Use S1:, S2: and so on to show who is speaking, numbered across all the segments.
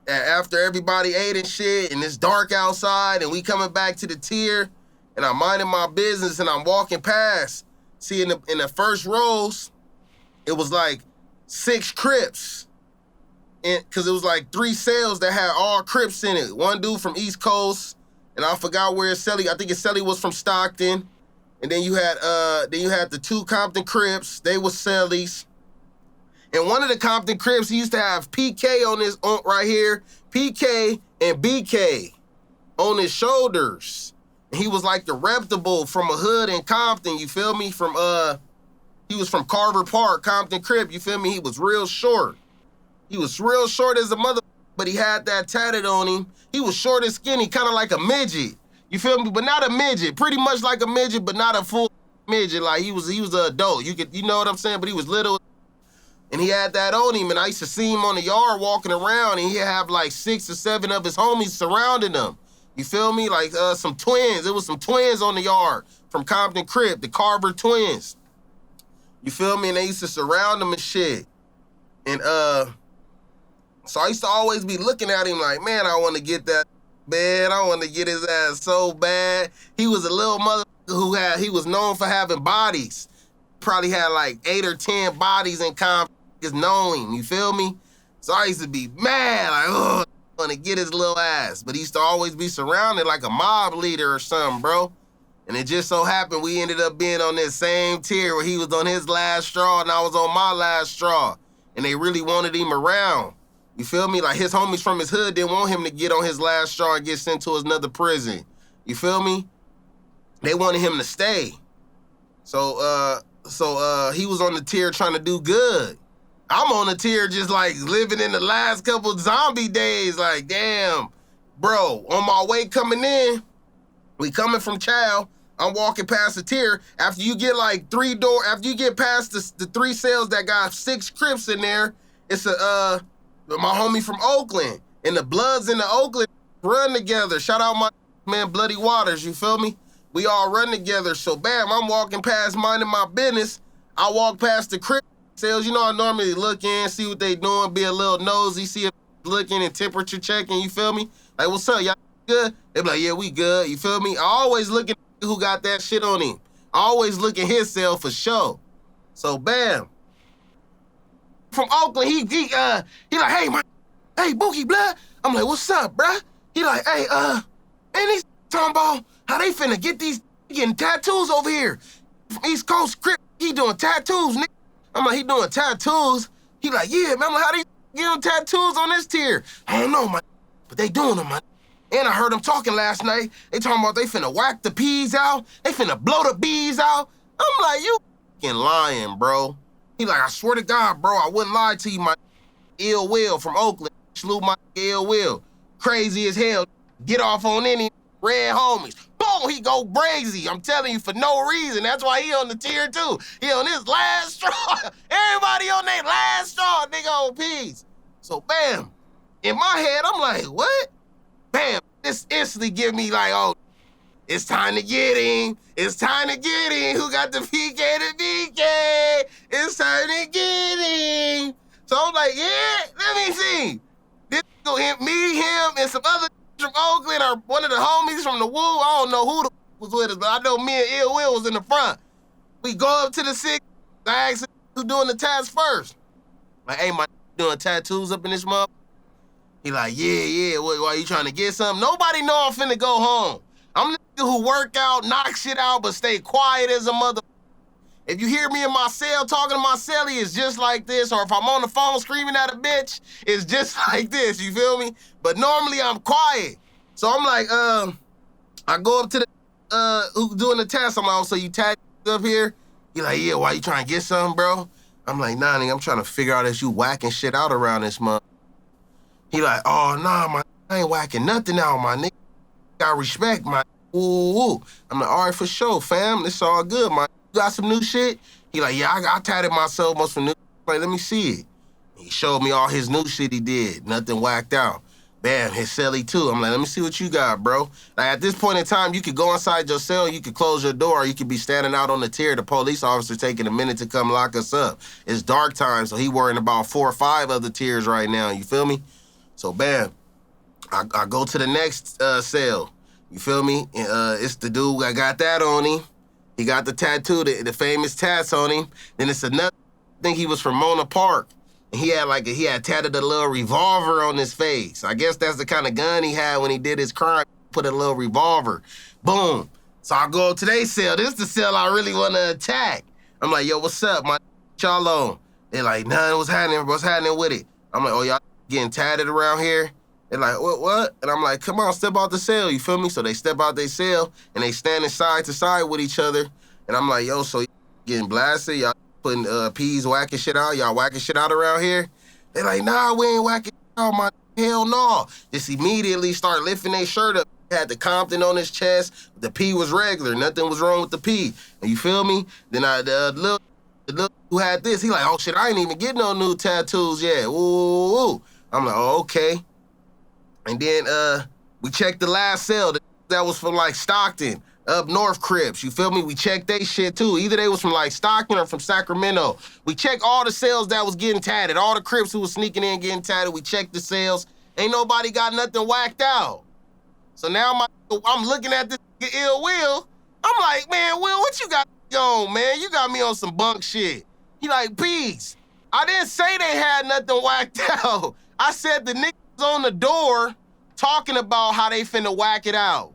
S1: after everybody ate and shit, and it's dark outside, and we coming back to the tier, and I'm minding my business, and I'm walking past. See, in the first rows, it was like 6 Crips. Because it was like 3 sales that had all Crips in it. One dude from East Coast, and I forgot where Selly. I think Selly was from Stockton. And then you had the 2 Compton Crips. They were Sellies. And one of the Compton Crips, he used to have PK on right here, PK and BK on his shoulders. And he was like the reputable from a hood in Compton, you feel me? He was from Carver Park, Compton Crip, you feel me? He was real short. He was real short as a mother, but he had that tatted on him. He was short and skinny, kind of like a midget. You feel me? But not a midget. Pretty much like a midget, but not a full midget. Like he was an adult. You know what I'm saying? But he was little. And he had that on him. And I used to see him on the yard walking around, and he'd have like 6 or 7 of his homies surrounding him. You feel me? Like some twins. It was some twins on the yard from Compton Crip, the Carver twins. You feel me? And they used to surround him and shit. And so I used to always be looking at him like, man, I want to get that man. I want to get his ass so bad. He was a little motherfucker he was known for having bodies. Probably had like 8 or 10 bodies in Compton, just knowing, you feel me? So I used to be mad, like, oh, I want to get his little ass. But he used to always be surrounded like a mob leader or something, bro. And it just so happened we ended up being on this same tier where he was on his last straw and I was on my last straw. And they really wanted him around. You feel me? Like his homies from his hood didn't want him to get on his last straw and get sent to another prison. You feel me? They wanted him to stay. So he was on the tier trying to do good. I'm on the tier just like living in the last couple zombie days. Like, damn, bro, on my way coming in, we coming from Chow. I'm walking past the tier. After you get like after you get past the 3 sales that got 6 Crips in there, it's my homie from Oakland. And the Bloods in the Oakland run together. Shout out my man Bloody Waters, you feel me? We all run together. So bam, I'm walking past minding my business. I walk past the Crip sales. You know, I normally look in, see what they doing, be a little nosy, see if looking and temperature checking, you feel me? Like, what's up, y'all good? They be like, yeah, we good, you feel me? I always look at who got that shit on him. I always look at his cell for sure. So bam. From Oakland, he like, hey, Bookie Blood. I'm like, what's up, bruh? He like, hey, ain't these talking about how they finna get these getting tattoos over here? From East Coast Crip, he doing tattoos, nigga. I'm like, he doing tattoos? He like, yeah, man. I'm like, how they getting tattoos on this tier? I don't know, man, but they doing them, man. And I heard them talking last night. They talking about they finna whack the peas out. They finna blow the bees out. I'm like, you fucking lying, bro. He like, I swear to God, bro, I wouldn't lie to you, my Ill Will from Oakland. Slew my Ill Will. Crazy as hell. Get off on any red homies. Boom, he go crazy. I'm telling you, for no reason. That's why he on the tier too. He on his last straw. Everybody on their last straw, nigga, on peas. So bam, in my head, I'm like, what? Bam, this instantly give me like, oh, it's time to get him. It's time to get him. Who got the PK to PK? It's time to get him. So I'm like, yeah, let me see. This me, him, and some other from Oakland or one of the homies from the Woo. I don't know who was with us, but I know me and Ill Will was in the front. We go up to the 6. I asked who doing the tats first. Like, hey, my doing tattoos up in this mother. He like, yeah. Why you trying to get something? Nobody know I'm finna go home. I'm the nigga who work out, knock shit out, but stay quiet as a mother. If you hear me in my cell talking to my cellie, it's just like this. Or if I'm on the phone screaming at a bitch, it's just like this, you feel me? But normally I'm quiet. So I'm like, I go up to the, who doing the test. I'm like, oh, so you tagged up here? He like, yeah, why you trying to get something, bro? I'm like, nah, nigga, I'm trying to figure out if you whacking shit out around this month. He like, oh, nah, I ain't whacking nothing out, my nigga. Got respect, my ooh. I'm like, all right, for sure, fam. It's all good, my. You got some new shit? He like, yeah, I tatted myself on some new. Like, let me see it. He showed me all his new shit he did. Nothing whacked out. Bam, his celly too. I'm like, let me see what you got, bro. Like, at this point in time, you could go inside your cell, you could close your door, or you could be standing out on the tier, the police officer taking a minute to come lock us up. It's dark time, so he worrying about 4 or 5 other tiers right now, you feel me? So bam, I go to the next cell. You feel me? And, it's the dude I got that on him. He got the tattoo, the famous Tats on him. Then it's another. I think he was from Mona Park. And he had tatted a little revolver on his face. I guess that's the kind of gun he had when he did his crime. Put a little revolver. Boom. So I go to their cell. This is the cell I really want to attack. I'm like, yo, what's up, my y'all on? They're like, nah, what's happening? What's happening with it? I'm like, oh, y'all getting tatted around here? They're like, what? And I'm like, come on, step out the cell, you feel me? So they step out their cell, and they standing side to side with each other. And I'm like, yo, so y'all getting blasted? Y'all putting peas, whacking shit out? Y'all whacking shit out around here? They're like, nah, we ain't whacking out, my hell no. Just immediately start lifting their shirt up. Had the Compton on his chest. The P was regular. Nothing was wrong with the P. And you feel me? Then the little who had this, he like, oh shit, I ain't even getting no new tattoos yet. Ooh. I'm like, oh, okay. And then we checked the last cell that was from like Stockton, up north Crips. You feel me? We checked they shit too. Either they was from like Stockton or from Sacramento. We checked all the cells that was getting tatted. All the Crips who was sneaking in getting tatted. We checked the cells. Ain't nobody got nothing whacked out. So now I'm looking at this Ill Will. I'm like, man, Will, what you got on, man? You got me on some bunk shit. He like, peace. I didn't say they had nothing whacked out. I said the niggas on the door talking about how they finna whack it out.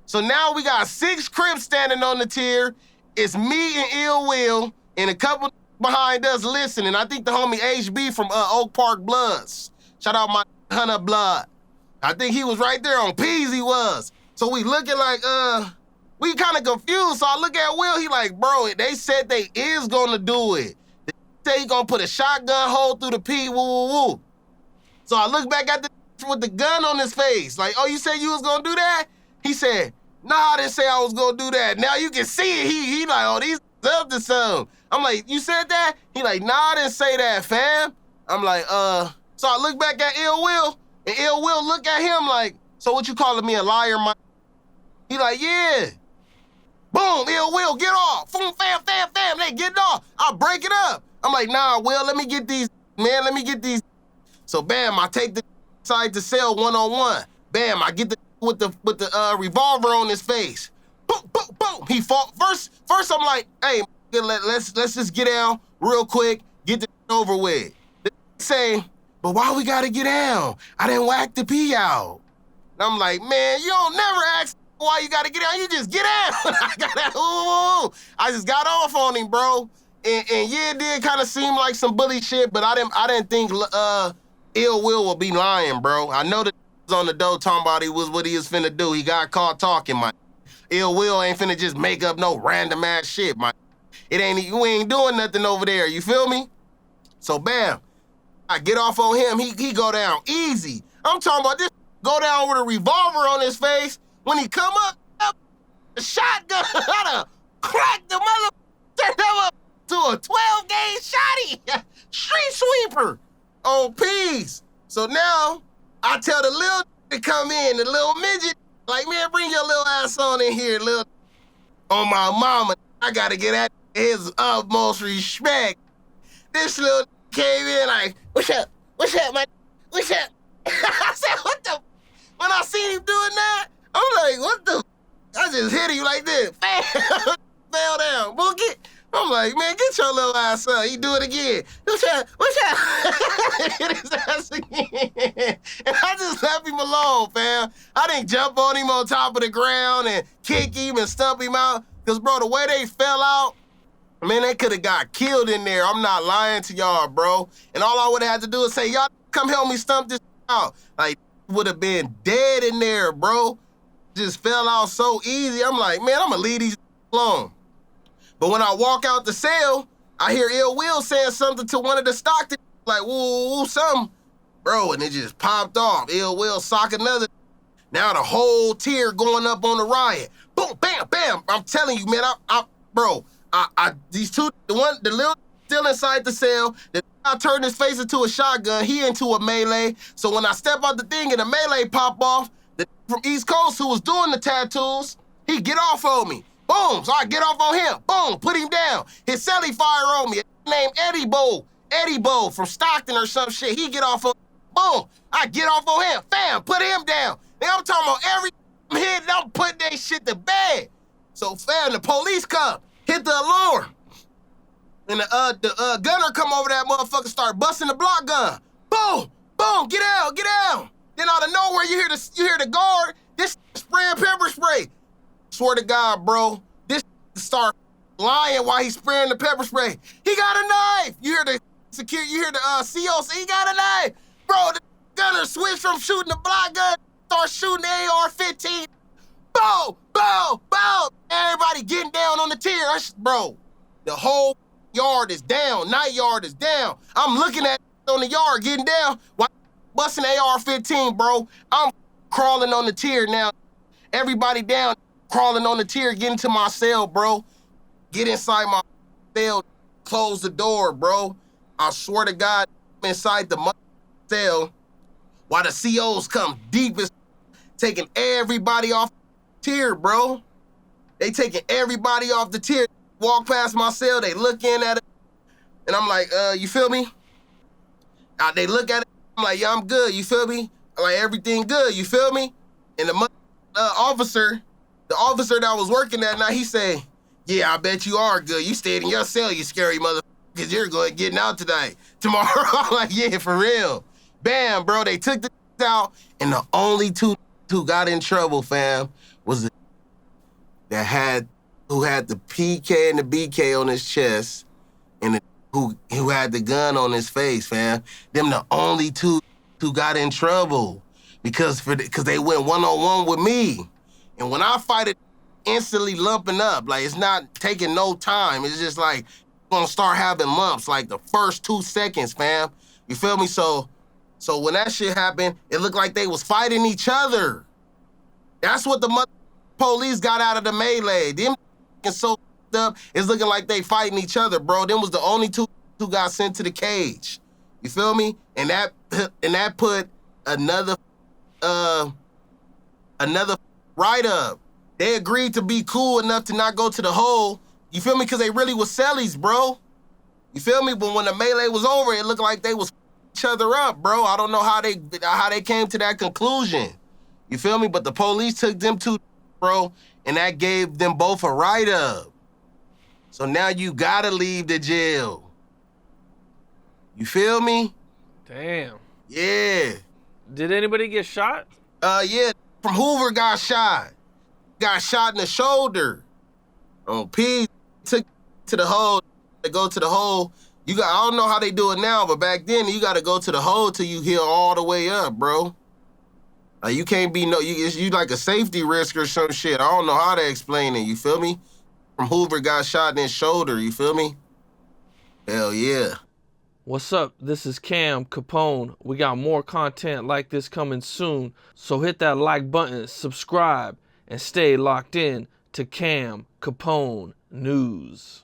S1: So now we got 6 Crips standing on the tier. It's me and Ill Will and a couple behind us listening. I think the homie HB from Oak Park Bloods. Shout out my Hunter Blood. I think he was right there on P's, he was. So we looking like, we kind of confused. So I look at Will, he like, bro, they said they is gonna do it. They say he gonna put a shotgun hole through the P, woo. So I look back at the with the gun on his face. Like, oh, you said you was gonna do that? He said, nah, I didn't say I was gonna do that. Now you can see it. He like, oh, these up to something. I'm like, you said that? He like, nah, I didn't say that, fam. I'm like, so I look back at Ill Will, and Ill Will look at him like, so what you calling me a liar, my? He like, yeah. Boom, Ill Will, get off. Boom, fam, they get off. I'll break it up. I'm like, nah, Will, let me get these, man, let me get these. So bam, I take the side to cell one-on-one. Bam, I get the with the revolver on his face. Boom. He fought. First I'm like, hey, let's just get down real quick, get this over with. They say, but why we gotta get down? I didn't whack the P out. And I'm like, man, you don't never ask why you gotta get down. You just get down. I just got off on him, bro. And yeah, it did kind of seem like some bully shit, but I didn't think Ill Will be lying, bro. I know that on the dough talking about what he was finna do. He got caught talking, my. Ill Will ain't finna just make up no random ass shit, my. You ain't doing nothing over there, you feel me? So bam, I get off on him, he go down easy. I'm talking about this go down with a revolver on his face. When he come up the shotgun, I done cracked the mother, turned him up to a 12-gauge shotty. Street sweeper on P's. So now, I tell the little to come in, the little midget, like, man, bring your little ass on in here, little. On my mama, I gotta get at his utmost respect. This little came in like, what's up, man? What's up? I said, what the? When I see him doing that, I'm like, what the? I just hit him like this. Fell down, boogie. I'm like, man, get your little ass up. He do it again. What's up? Hit his ass again. And I just left him alone, fam. I didn't jump on him on top of the ground and kick him and stump him out. Because, bro, the way they fell out, man, they could have got killed in there. I'm not lying to y'all, bro. And all I would have had to do is say, y'all come help me stump this out. Like, would have been dead in there, bro. Just fell out so easy. I'm like, man, I'm going to leave these alone. But when I walk out the cell, I hear Ill Will saying something to one of the Stockton, like, woo, something. Bro, and it just popped off. Ill Will sock another. Now the whole tier going up on the Riot. Boom, bam. I'm telling you, man, these two, the little still inside the cell, the guy turned his face into a shotgun, he into a melee. So when I step out the thing and the melee pop off, the from East Coast who was doing the tattoos, he get off on me. Boom, so I get off on him. Boom, put him down. His celly fire on me. Named Eddie Bo from Stockton or some shit. He get off on, boom. I get off on him, fam, put him down. Now I'm talking about every hit, and I'm putting that shit to bed. So fam, the police come, hit the alarm. And the gunner come over that motherfucker, start busting the block gun. Boom, boom, get out, get out. Then out of nowhere, you hear the guard, this spraying pepper spray. Swear to God, bro, this start lying while he's spraying the pepper spray. He got a knife. You hear the security, you hear the COC, he got a knife. Bro, the gunner switched from shooting the block gun, start shooting the AR-15. Boom, boom, boom. Everybody getting down on the tier. Bro, the whole yard is down, night yard is down. I'm looking at on the yard getting down while busting AR-15, bro. I'm crawling on the tier now. Everybody down, crawling on the tier, getting to my cell, bro. Get inside my cell, close the door, bro. I swear to God, I'm inside the cell while the COs come deep as taking everybody off the tier, bro. They taking everybody off the tier. Walk past my cell, they look in at it, and I'm like, you feel me? They look at it, I'm like, yeah, I'm good, you feel me? I'm like, everything good, you feel me? And the officer that was working that night, he said, yeah, I bet you are good. You stayed in your cell, you scary motherfucker, because you're getting out tonight. Tomorrow, I'm like, yeah, for real. Bam, bro, they took the out, and the only two who got in trouble, fam, was the who had the PK and the BK on his chest, and who had the gun on his face, fam. Them the only two who got in trouble because they went one-on-one with me. And when I fight it, instantly lumping up. Like, it's not taking no time. It's just like, gonna start having lumps like the first 2 seconds, fam. You feel me? So when that shit happened, it looked like they was fighting each other. That's what the police got out of the melee. Them so up, it's looking like they fighting each other, bro. Them was the only two who got sent to the cage. You feel me? And that put another write up. They agreed to be cool enough to not go to the hole. You feel me? Because they really was sellies, bro. You feel me? But when the melee was over, it looked like they was each other up, bro. I don't know how they came to that conclusion. You feel me? But the police took them two, bro, and that gave them both a write-up. So now you gotta leave the jail. You feel me?
S2: Damn.
S1: Yeah.
S2: Did anybody get shot?
S1: Yeah, from Hoover got shot. Got shot in the shoulder. P took to the hole, to go to the hole. I don't know how they do it now, but back then you gotta go to the hole till you heal all the way up, bro. You can't be you like a safety risk or some shit. I don't know how to explain it, you feel me? From Hoover got shot in his shoulder, you feel me? Hell yeah.
S2: What's up? This is Cam Capone. We got more content like this coming soon, so hit that like button, subscribe, and stay locked in to Cam Capone News.